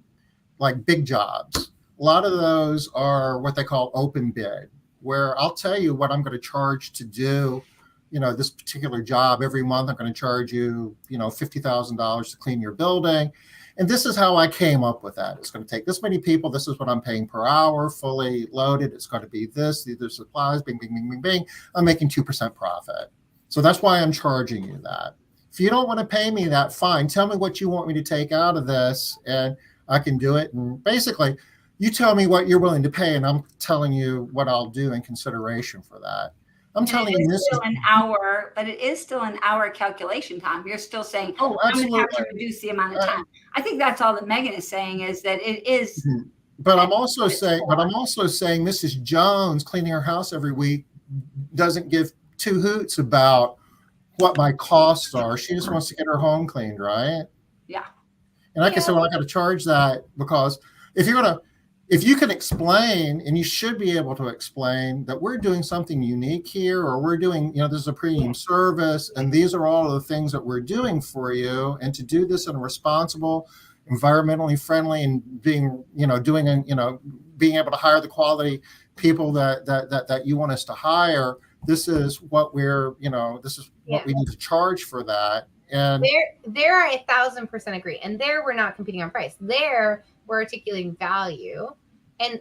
like big jobs, a lot of those are what they call open bid, where I'll tell you what I'm going to charge to do, this particular job every month. I'm going to charge you, $50,000 to clean your building. And this is how I came up with that. It's going to take this many people. This is what I'm paying per hour, fully loaded. It's going to be this, these are supplies, bing, bing, bing, bing, bing. I'm making 2% profit. So that's why I'm charging you that. If you don't want to pay me that, fine. Tell me what you want me to take out of this, and I can do it. And basically, you tell me what you're willing to pay, and I'm telling you what I'll do in consideration for that. I'm telling you this is an hour, but it is still an hour calculation time. You're still saying, oh, I'm going to have to reduce the amount of time. I think that's all that Meaghan is saying, is that it is. But I'm also saying Mrs. Jones cleaning her house every week doesn't give two hoots about what my costs are. She just wants to get her home cleaned, right? Yeah. And like I said, well, I got to charge that, because if you can explain, and you should be able to explain that we're doing something unique here, or we're doing, this is a premium service, and these are all of the things that we're doing for you, and to do this in a responsible, environmentally friendly, and being able to hire the quality people that you want us to hire. This is what what we need to charge for that. And there I 1,000% agree. And there we're not competing on price. There we're articulating value.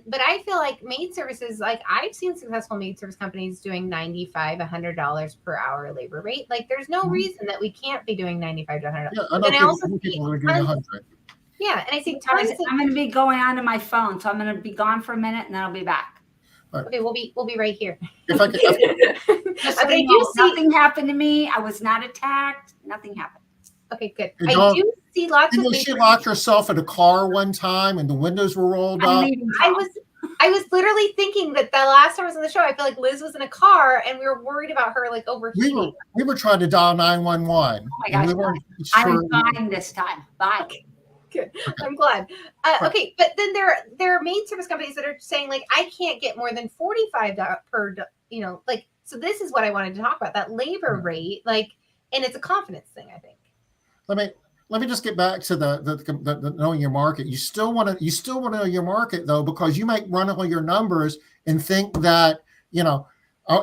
But I feel like maid services, like I've seen successful maid service companies doing $95, $100 per hour labor rate. Like there's no reason that we can't be doing $95 to $100. Yeah, and I also see people are doing 100. Yeah, and I see tons. I'm going to be going on to my phone, so I'm going to be gone for a minute, and then I'll be back. Right. Okay, we'll be right here. If I could, nothing happened to me. I was not attacked. Nothing happened. Okay, good. I do see lots of. She locked herself in a car one time, and the windows were rolled up. I was literally thinking that the last time I was on the show, I feel like Liz was in a car, and we were worried about her like overheating. We were trying to dial 911. Oh my gosh! We weren't sure. I'm fine this time. Bye. Good. I'm glad. Okay, but then there are maid service companies that are saying like I can't get more than $45 per, so this is what I wanted to talk about, that labor rate, and it's a confidence thing, I think. Let me just get back to the knowing your market. You still want to know your market though, because you might run all your numbers and think that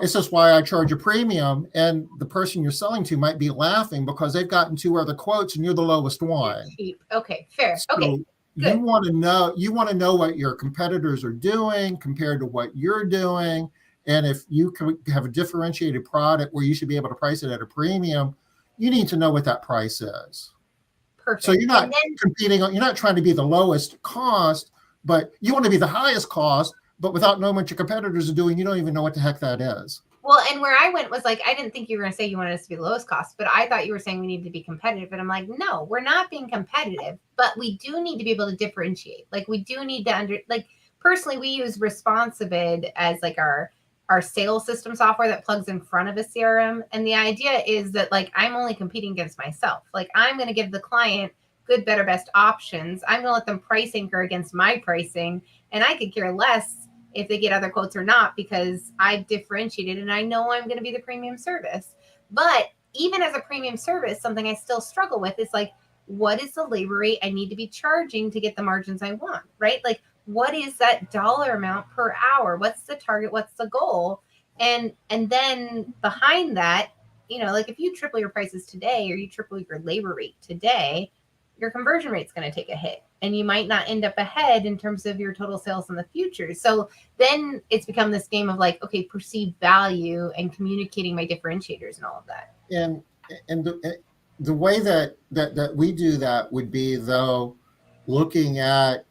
it's just why I charge a premium, and the person you're selling to might be laughing because they've gotten two other quotes and you're the lowest one. Okay, fair. So okay. Good. You want to know what your competitors are doing compared to what you're doing. And if you can have a differentiated product where you should be able to price it at a premium, you need to know what that price is. Perfect. So you're not competing, you're not trying to be the lowest cost, but you want to be the highest cost. But without knowing what your competitors are doing, you don't even know what the heck that is. Well, and where I went was like, I didn't think you were going to say you wanted us to be the lowest cost, but I thought you were saying we need to be competitive. And I'm like, no, we're not being competitive, but we do need to be able to differentiate. Like we do need to personally, we use Responsibid as like our sales system software that plugs in front of a CRM. And the idea is that like, I'm only competing against myself. Like I'm going to give the client good, better, best options. I'm going to let them price anchor against my pricing. And I could care less if they get other quotes or not, because I've differentiated and I know I'm going to be the premium service. But even as a premium service, something I still struggle with is like, what is the labor rate I need to be charging to get the margins I want, right? Like, what is that dollar amount per hour? What's the target? What's the goal? And then behind that, like if you triple your prices today or you triple your labor rate today, your conversion rate's going to take a hit and you might not end up ahead in terms of your total sales in the future. So then it's become this game of like, okay, perceived value and communicating my differentiators and all of that. And the way that we do that would be, though, looking at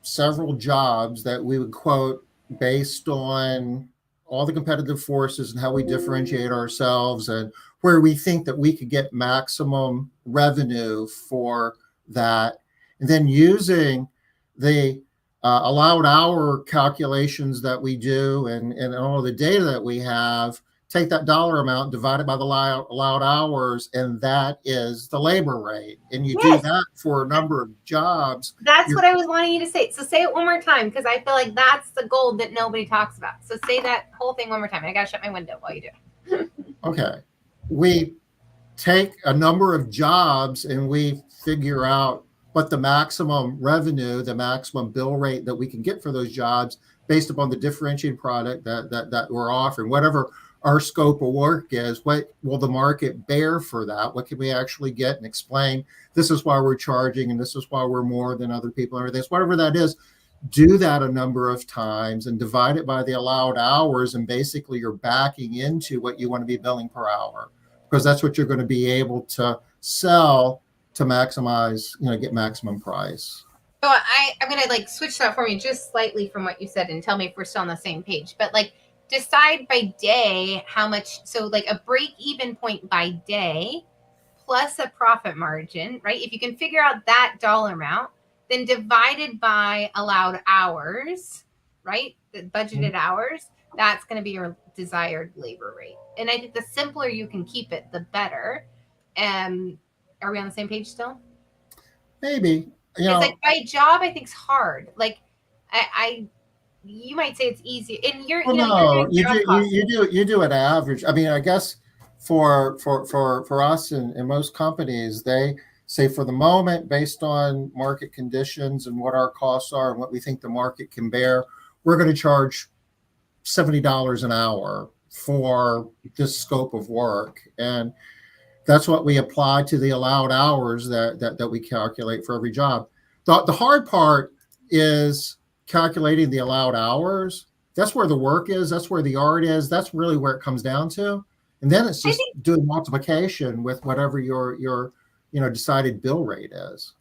several jobs that we would quote based on all the competitive forces and how we differentiate ourselves and where we think that we could get maximum revenue for that. And then using the allowed hour calculations that we do and all of the data that we have, take that dollar amount, divide it by the allowed hours, and that is the labor rate. And you do that for a number of jobs. That's what I was wanting you to say. So say it one more time, because I feel like that's the gold that nobody talks about. So say that whole thing one more time. I got to shut my window while you do. Okay. We take a number of jobs and we figure out what the maximum revenue, the maximum bill rate that we can get for those jobs based upon the differentiated product that we're offering. Whatever our scope of work is, what will the market bear for that? What can we actually get and explain? This is why we're charging and this is why we're more than other people and everything. So whatever that is, do that a number of times and divide it by the allowed hours. And basically you're backing into what you want to be billing per hour, because that's what you're going to be able to sell to maximize, get maximum price. So I'm going to like switch that for me just slightly from what you said and tell me if we're still on the same page. But like, decide by day how much, so like a break even point by day plus a profit margin, right? If you can figure out that dollar amount, then divided by allowed hours, right? The budgeted hours, that's going to be your desired labor rate. And I think the simpler you can keep it, the better. Are we on the same page still? Maybe. It's like by job, I think is hard. Like you might say it's easy, and you're you do an average. I mean, I guess for us and most companies, they say for the moment, based on market conditions and what our costs are and what we think the market can bear, we're going to charge $70 an hour for this scope of work, and that's what we apply to the allowed hours that we calculate for every job. The hard part is calculating the allowed hours. That's where the work is. That's where the art is. That's really where it comes down to. And then it's just doing multiplication with whatever your decided bill rate is.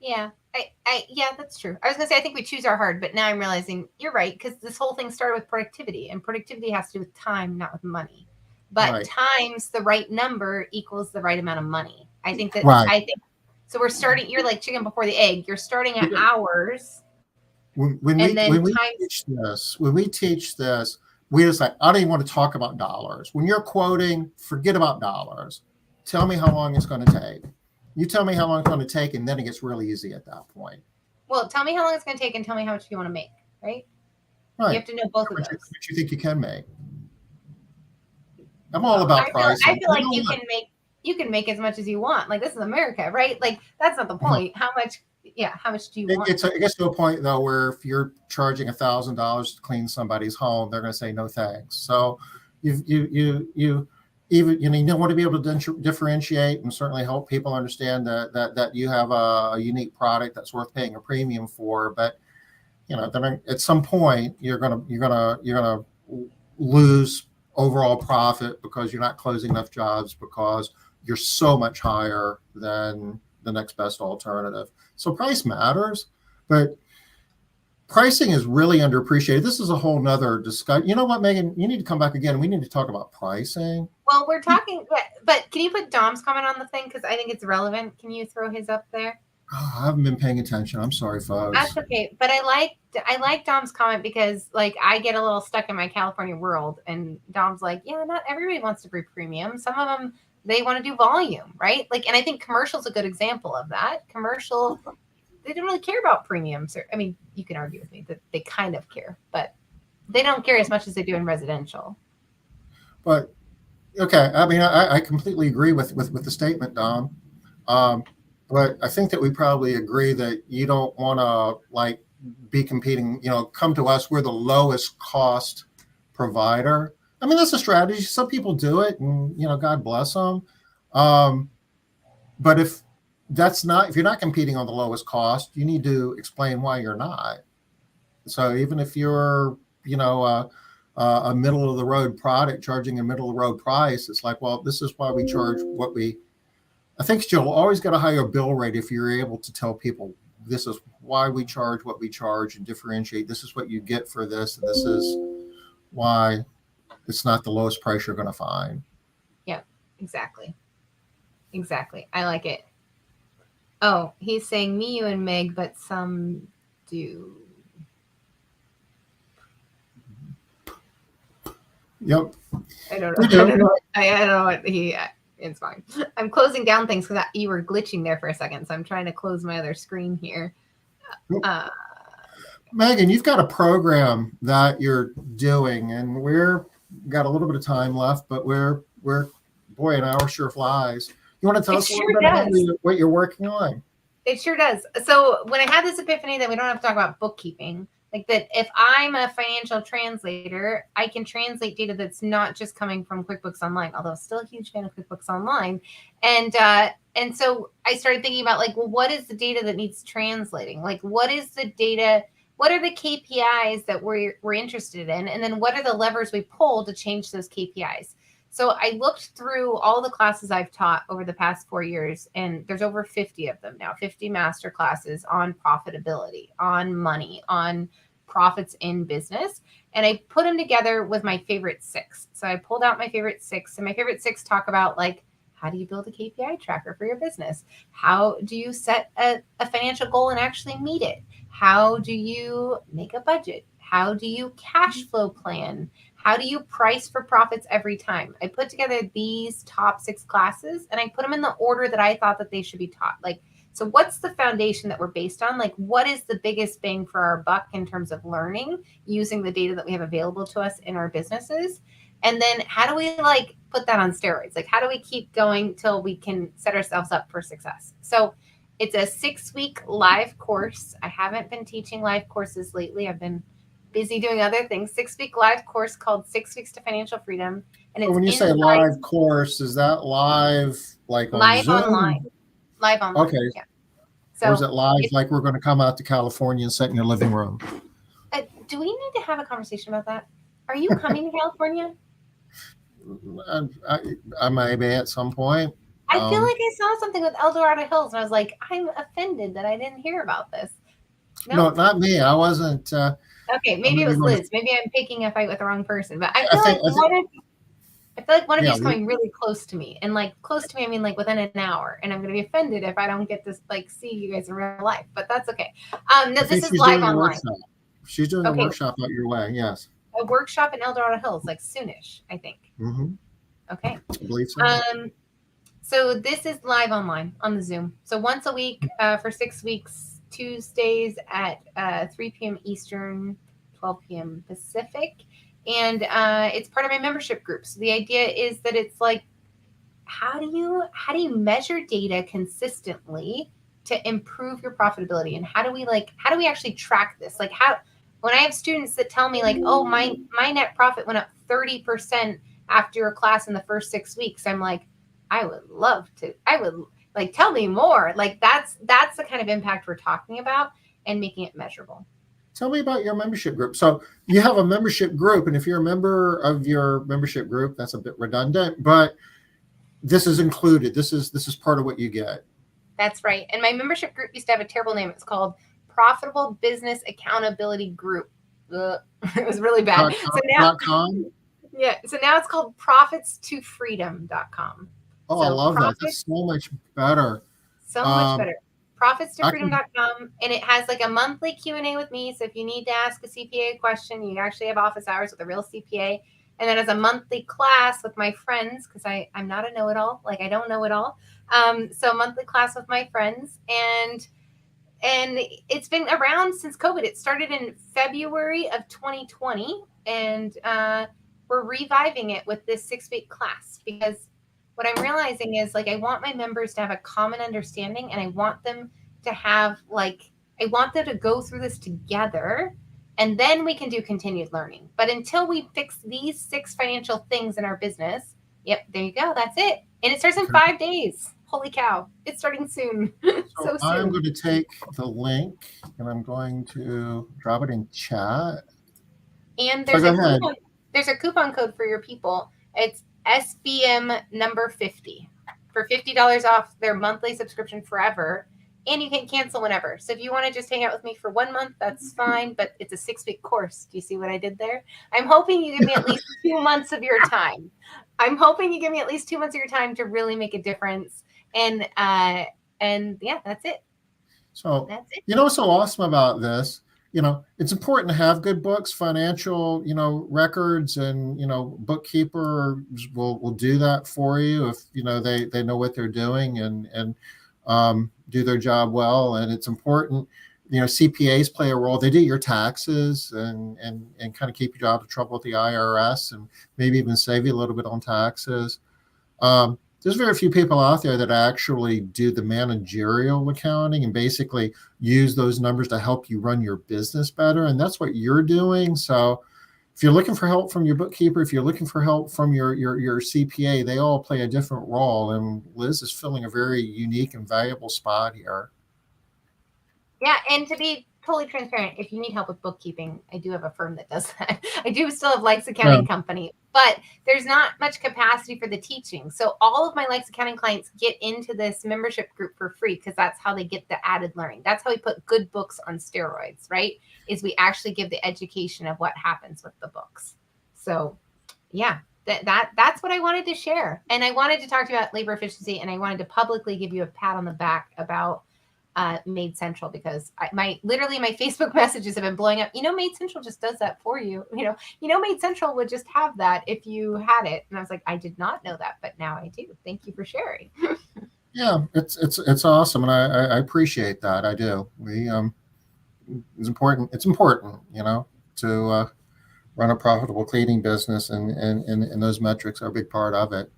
Yeah. Yeah, that's true. I was gonna say I think we choose our hard, but now I'm realizing you're right, because this whole thing started with productivity, and productivity has to do with time, not with money. But times the right number equals the right amount of money. I think that I think so. We're starting. You're like chicken before the egg. You're starting at hours. When we teach this, we just like, I don't even want to talk about dollars. When you're quoting, forget about dollars. Tell me how long it's going to take. You tell me how long it's going to take, and then it gets really easy at that point. Well, tell me how long it's going to take, and tell me how much you want to make. Right. You have to know both of those. What you think you can make. I'm all about pricing. I feel like you can make as much as you want. Like, this is America, right? Like, that's not the point. How much do you want? It gets to a point though where if you're charging $1,000 to clean somebody's home, they're going to say no thanks. So you want to be able to differentiate and certainly help people understand that you have a unique product that's worth paying a premium for. But then at some point you're gonna lose overall profit because you're not closing enough jobs because you're so much higher than the next best alternative. So price matters, but pricing is really underappreciated. This is a whole nother discussion. You know what, Meaghan? You need to come back again. We need to talk about pricing. Well, we're talking, but can you put Dom's comment on the thing? Because I think it's relevant. Can you throw his up there? Oh, I haven't been paying attention. I'm sorry, folks. That's okay. But I like Dom's comment because like I get a little stuck in my California world, and Dom's like, yeah, not everybody wants to be premium. Some of them, they want to do volume, right? Like, and I think commercial's a good example of that. Commercial, they don't really care about premiums. I mean, you can argue with me that they kind of care, but they don't care as much as they do in residential. But okay, I mean, I completely agree with the statement, Dom. But I think that we probably agree that you don't want to like be competing, come to us. We're the lowest cost provider. I mean, that's a strategy. Some people do it and, God bless them. But if you're not competing on the lowest cost, you need to explain why you're not. So even if you're, a middle of the road product charging a middle of the road price, it's like, well, this is why we charge what we. I think you'll always get a higher bill rate if you're able to tell people this is why we charge what we charge and differentiate. This is what you get for this, and this is why it's not the lowest price you're going to find. Yep, exactly. I like it. Oh, he's saying me, you, and Meg, but some do. Yep. I don't know. I don't know what he. It's fine. I'm closing down things because you were glitching there for a second, so I'm trying to close my other screen here. Meaghan, you've got a program that you're doing, and we're got a little bit of time left, but we're boy, an hour sure flies. You want to tell us a little bit about what you're working on? It sure does. So when I had this epiphany that we don't have to talk about bookkeeping, like that if I'm a financial translator, I can translate data that's not just coming from QuickBooks Online, although I'm still a huge fan of QuickBooks Online. And so I started thinking about like, well, what is the data that needs translating? Like, what is the data? What are the KPIs that we're interested in? And then what are the levers we pull to change those KPIs? So I looked through all the classes I've taught over the past 4 years, and there's over 50 of them now, 50 master classes on profitability, on money, on profits in business. And I put them together with my favorite 6. So I pulled out my favorite 6, and my favorite 6 talk about like, how do you build a KPI tracker for your business? How do you set a financial goal and actually meet it? How do you make a budget? How do you cash flow plan? How do you price for profits every time? I put together these top 6 classes and I put them in the order that I thought that they should be taught. Like, so what's the foundation that we're based on? Like, what is the biggest bang for our buck in terms of learning using the data that we have available to us in our businesses? And then how do we like put that on steroids? Like, how do we keep going till we can set ourselves up for success? So it's a 6-week live course. I haven't been teaching live courses lately. I've been busy doing other things. 6-week live course called 6 Weeks to Financial Freedom. And it's when you say live course, is that live like on live Zoom? Online? Live online. Okay. Yeah. So or is it live like we're going to come out to California and sit in your living room? Do we need to have a conversation about that? Are you coming to California? I may be at some point. I feel like I saw something with El Dorado Hills, and I was like, I'm offended that I didn't hear about this. No, not me. I wasn't. Okay, maybe it was Liz. Maybe I'm picking a fight with the wrong person. But I feel like one of you is coming really close to me, and like close to me, I mean like within an hour. And I'm going to be offended if I don't get to like see you guys in real life. But that's okay. No, this is live online. She's doing a workshop out your way. Yes. A workshop in El Dorado Hills, like soonish, I think. Mm-hmm. Okay. I believe so. So this is live online on the Zoom. So once a week for 6 weeks, Tuesdays at 3 p.m. Eastern, 12 p.m. Pacific. And it's part of my membership group. So the idea is that it's like, how do you measure data consistently to improve your profitability? And how do we actually track this? Like when I have students that tell me like, oh, my net profit went up 30% after a class in the first 6 weeks, I'm like, I would like, tell me more. Like that's the kind of impact we're talking about and making it measurable. Tell me about your membership group. So you have a membership group, and if you're a member of your membership group, that's a bit redundant, but this is included. This is part of what you get. That's right. And my membership group used to have a terrible name. It's called Profitable Business Accountability Group. It was really bad. So now it's called profitstofreedom.com. Oh, I love that. That's so much better. So much better. Profitstofreedom.com. And it has like a monthly Q&A with me. So if you need to ask a CPA question, you actually have office hours with a real CPA. And then as a monthly class with my friends, because I'm not a know-it-all. Like I don't know it all. So monthly class with my friends. And it's been around since COVID. It started in February of 2020. And we're reviving it with this 6-week class because what I'm realizing is like I want my members to have a common understanding, and I want them to have like I want them to go through this together, and then we can do continued learning. But until we fix these 6 financial things in our business, yep, there you go. That's it. And it starts in 5 days. Holy cow. It's starting soon. So I'm going to take the link and I'm going to drop it in chat. And So there's a coupon code for your people. It's SBM number 50 for $50 off their monthly subscription forever. And you can cancel whenever. So if you want to just hang out with me for 1 month, that's fine. But it's a 6-week course. Do you see what I did there? I'm hoping you give me at least 2 months of your time. I'm hoping you give me at least 2 months of your time to really make a difference. And yeah, that's it. So That's it. you know what's so awesome about this? You know, it's important to have good books, financial, you know, records, and, you know, bookkeepers will do that for you if, you know, they know what they're doing and do their job well. And it's important, you know, CPAs play a role. They do your taxes and kind of keep you out of trouble with the IRS and maybe even save you a little bit on taxes. There's very few people out there that actually do the managerial accounting and basically use those numbers to help you run your business better. And that's what you're doing. So if you're looking for help from your bookkeeper, if you're looking for help from your CPA, they all play a different role. And Liz is filling a very unique and valuable spot here. Yeah, and to be totally transparent, if you need help with bookkeeping, I do have a firm that does that. I do still have Likes Accounting Company, but there's not much capacity for the teaching. So all of my Likes Accounting clients get into this membership group for free because that's how they get the added learning. That's how we put good books on steroids, right? Is we actually give the education of what happens with the books. So yeah, that's what I wanted to share. And I wanted to talk to you about labor efficiency, and I wanted to publicly give you a pat on the back about Made Central, because my Facebook messages have been blowing up. You know, Made Central just does that for you. You know, Made Central would just have that if you had it. And I was like, I did not know that, but now I do. Thank you for sharing. Yeah, it's awesome, and I appreciate that. I do. It's important. It's important, you know, to run a profitable cleaning business, and those metrics are a big part of it.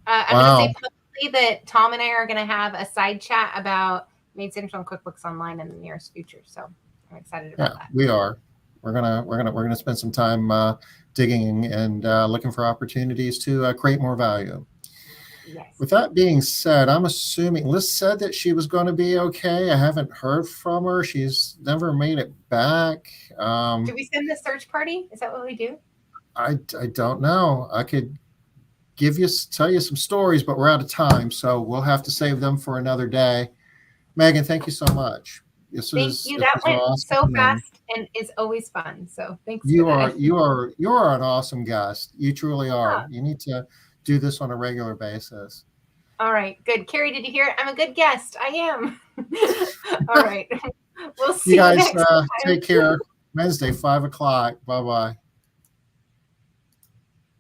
I'm going to say publicly that Tom and I are going to have a side chat about Made Central and QuickBooks Online in the nearest future. So I'm excited about that. We are. We're gonna spend some time digging and looking for opportunities to create more value. Yes. With that being said, I'm assuming Liz said that she was going to be okay. I haven't heard from her. She's never made it back. Do we send the search party? Is that what we do? I don't know. I could tell you some stories, but we're out of time, so we'll have to save them for another day. Meaghan, thank you so much. Thank you. That went awesome. So fast, and it's always fun. So thanks. You are an awesome guest. You truly are. You need to do this on a regular basis. All right, good. Carrie, did you hear it? I'm a good guest. I am. All right. We'll see you guys next time. Take care. Wednesday, 5:00. Bye-bye.